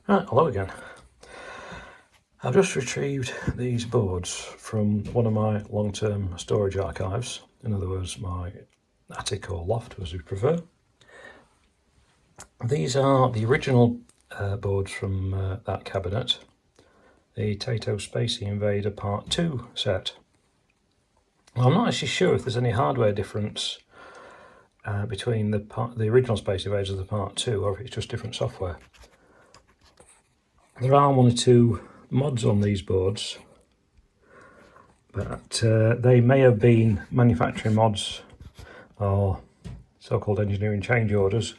Right, hello again. I've just retrieved these boards from one of my long-term storage archives, in other words my attic or loft as you prefer. These are the original boards from that cabinet, the Taito Space Invader Part II set. Well, I'm not actually sure if there's any hardware difference between the original Space Invaders and the Part II, or if it's just different software. There are one or two mods on these boards, but they may have been manufacturing mods or so-called engineering change orders,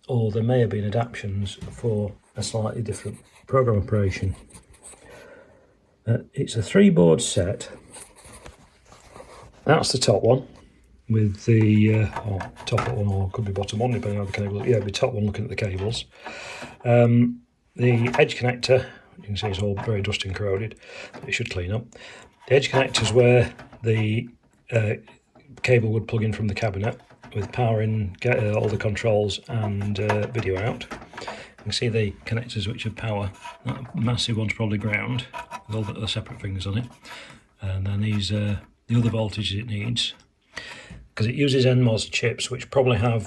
or there may have been adaptations for a slightly different program operation. It's a 3-board set. That's the top one with the top one, or could be bottom one depending on the cable. Yeah, it'd be top one looking at the cables. The edge connector, you can see it's all very dusty and corroded, but it should clean up. The edge connector is where the cable would plug in from the cabinet, with power in, get all the controls and video out. You can see the connectors which have power. That massive one's probably ground, with all the separate things on it. And then these the other voltages it needs, because it uses NMOS chips which probably have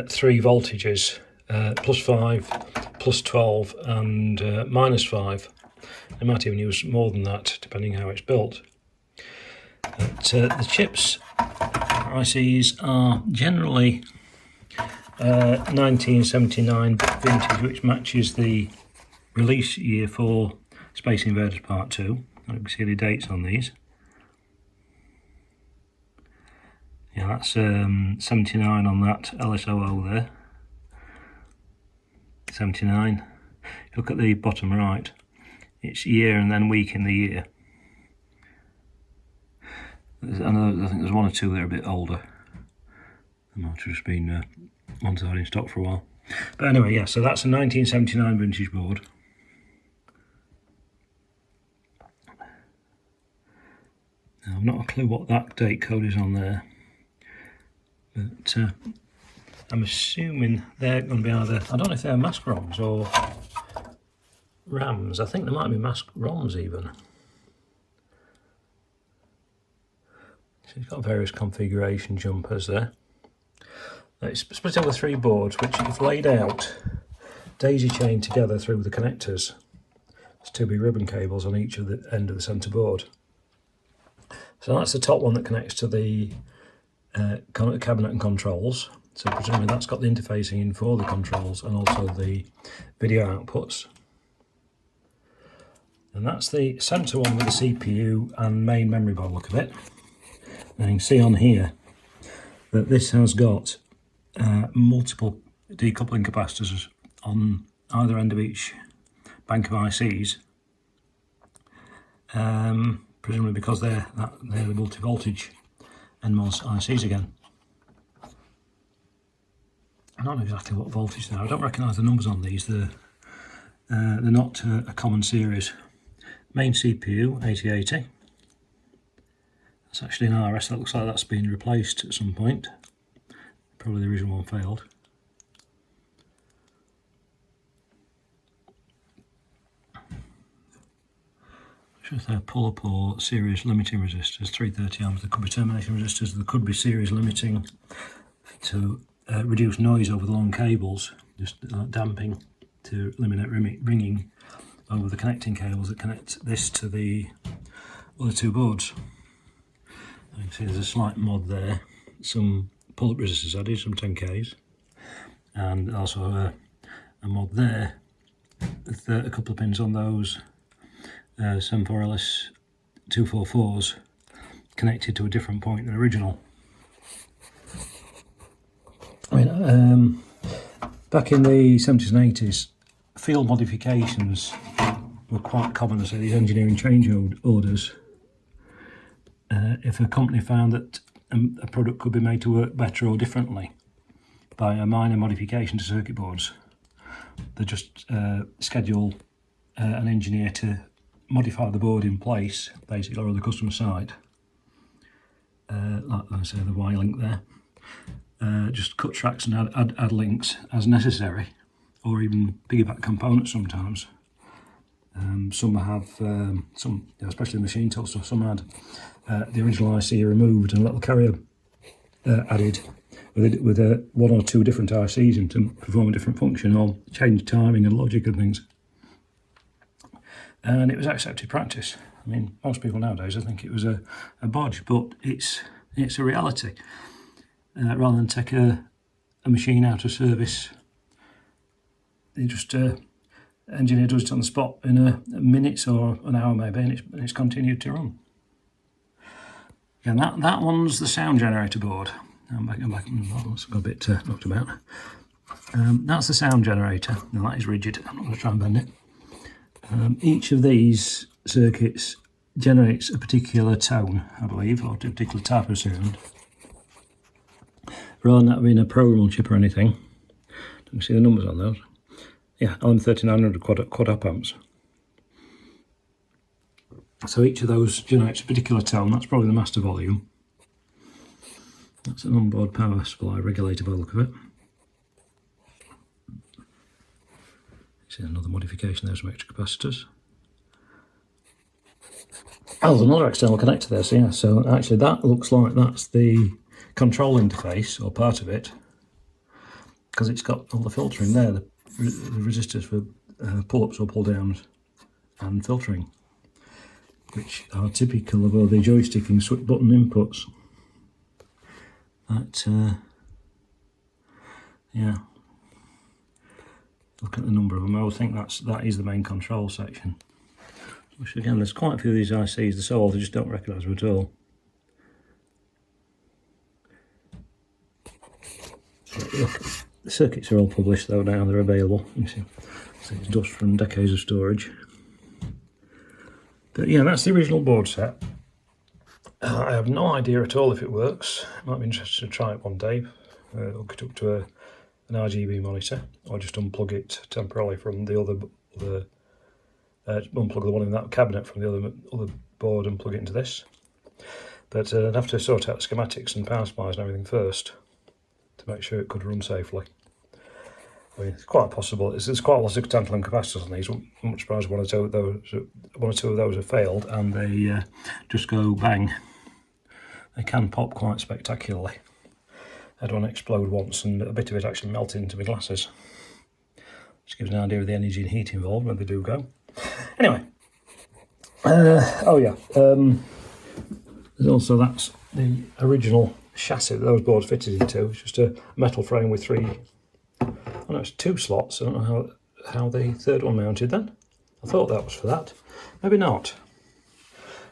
3 voltages, +5, +12 and -5. They might even use more than that depending how it's built. But the chips ICs are generally 1979 vintage, which matches the release year for Space Invaders Part II. I can see the dates on these. Yeah, that's 79 on that LSOO there. 79. Look at the bottom right. It's year and then week in the year. I think there's one or two that are a bit older. They might have just been ones that are in stock for a while. But anyway, yeah, so that's a 1979 vintage board. Now, I've not a clue what that date code is on there, but I'm assuming they're going to be either, I don't know if they're mask ROMs or RAMs. I think they might be mask ROMs even. So it's got various configuration jumpers there. It's split over 3 boards, which if laid out, daisy chained together through the connectors. There's 2 big ribbon cables on each of the end of the centre board. So that's the top one that connects to the cabinet and controls. So presumably that's got the interfacing in for the controls and also the video outputs. And that's the centre one with the CPU and main memory by the look of it. And you can see on here that this has got multiple decoupling capacitors on either end of each bank of ICs, presumably because they're the multi-voltage NMOS ICs again. I don't know exactly what voltage they are. I don't recognise the numbers on these. They're not a common series. Main CPU 8080. It's actually an RS. That looks like that's been replaced at some point. Probably the original one failed. Should they pull-up or series limiting resistors? 330 ohms. There could be termination resistors. There could be series limiting to reduce noise over the long cables, just damping to eliminate ringing over the connecting cables that connect this to the other 2 boards. You can see there's a slight mod there, some pull-up resistors added, some 10Ks, and also a mod there with a couple of pins on those 74LS 244s connected to a different point than original. I mean, back in the 70s and 80s, field modifications were quite common as these engineering change orders. If a company found that a product could be made to work better or differently by a minor modification to circuit boards, they just schedule an engineer to modify the board in place, basically, or on the customer side. Like I say, the Y link there. Just cut tracks and add links as necessary. or even piggyback components sometimes. Some have, especially machine tool stuff, some had the original IC removed and a little carrier added with one or two different ICs in to perform a different function or change timing and logic and things. And it was accepted practice. I mean, most people nowadays, I think it was a bodge, but it's a reality. Rather than take a machine out of service, they just engineer does it on the spot in a minutes or an hour maybe, and it's continued to run. And that one's the sound generator board. I'm back. It's got a bit knocked about. That's the sound generator. Now that is rigid. I'm not going to try and bend it. Each of these circuits generates a particular tone, I believe, or a particular type of sound. Rather than that being a programmable chip or anything. Don't you see the numbers on those? Yeah, LM3900 quad op amps. So each of those generates a particular tone. That's probably the master volume. That's an onboard power supply regulator by the look of it. See another modification there, some extra capacitors. Oh, there's another external connector there, so yeah, so actually that looks like that's the control interface, or part of it, because it's got all the filtering there, the resistors for pull-ups or pull-downs and filtering, which are typical of all the joysticking switch button inputs. Yeah, look at the number of them. I would think that is the main control section. Which again, there's quite a few of these ICs, they're so old I just don't recognise them at all. Look, the circuits are all published though now, they're available. You see it's dust from decades of storage. But yeah, that's the original board set. I have no idea at all if it works. Might be interested to try it one day. Hook it up to an RGB monitor, or just unplug it temporarily from the other unplug the one in that cabinet from the other board and plug it into this. But I'd have to sort out the schematics and power supplies and everything first to make sure it could run safely. I mean, it's quite possible. There's quite a lot of tantalum capacitors on these. I'm not surprised one or two of those have failed and they just go bang. They can pop quite spectacularly. I had one explode once and a bit of it actually melted into my glasses. Just gives an idea of the energy and heat involved when they do go. Anyway, there's also, that's the original chassis that those boards fitted into. It's just a metal frame with it's 2 slots. I don't know how the third one mounted then. I thought that was for that. Maybe not.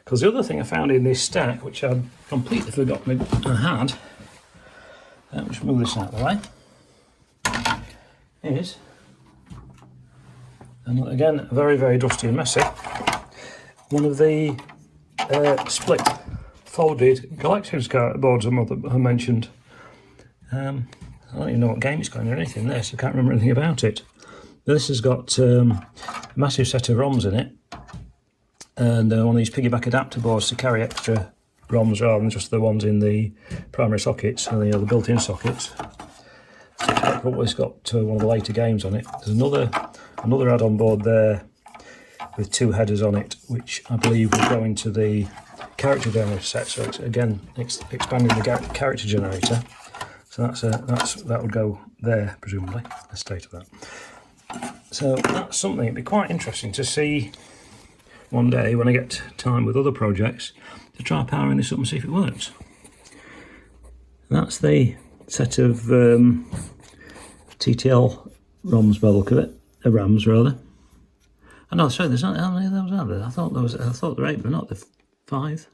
Because the other thing I found in this stack, which I'd completely forgotten I had, let me just move this out of the way, is, and again, very, very dusty and messy, one of the split folded Galaxians boards I mentioned. I don't even know what game it's going or anything there, so I can't remember anything about it. But this has got a massive set of ROMs in it, and one of these piggyback adapter boards to carry extra ROMs rather than just the ones in the primary sockets, and the built-in sockets. So it's got one of the later games on it. There's another add-on board there with 2 headers on it, which I believe will go into the character generator set. So it's again expanding the character generator. So that would go there presumably. The state of that. So that's something. It'd be quite interesting to see one day when I get time with other projects to try powering this up and see if it works. That's the set of TTL ROMs by the look of it, RAMs rather. Oh no, sorry, there's not how many of those are there? I thought there were 8, but not the 5.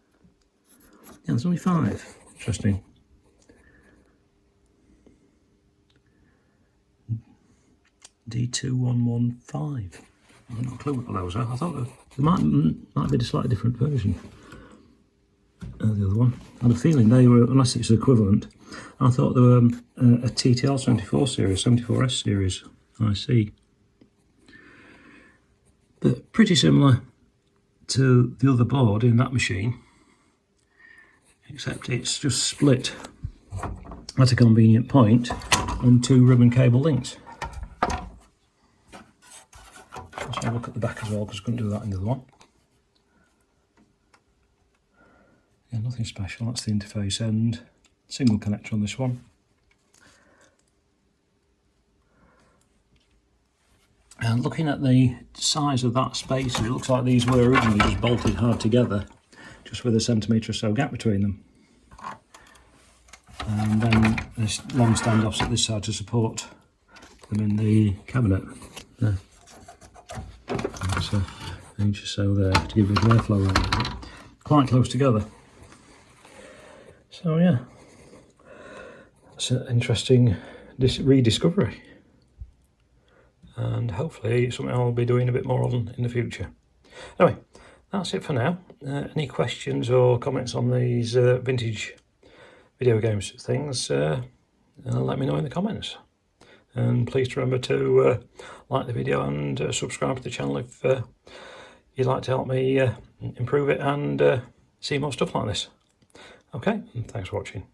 Yeah, there's only 5. Interesting. D2115. I've not a clue what those are. I thought there might be a slightly different version. The other one. I had a feeling they were, unless it's equivalent, I thought they were a TTL 74 series, 74S series IC. But pretty similar to the other board in that machine, except it's just split at a convenient point on 2 ribbon cable links. Let's have a look at the back as well, because I couldn't do that in the other one. Yeah, nothing special. That's the interface end. Single connector on this one. And looking at the size of that space, it looks like these were originally just bolted hard together, just with a centimetre or so gap between them. And then there's long standoffs at this side to support them in the cabinet. There. So an inch or so there to give it airflow around it. Quite close together. So yeah, it's an interesting rediscovery. And hopefully something I'll be doing a bit more on in the future. Anyway, that's it for now. Any questions or comments on these vintage video games things, let me know in the comments. And please remember to like the video and subscribe to the channel if you'd like to help me improve it and see more stuff like this. Okay, and thanks for watching.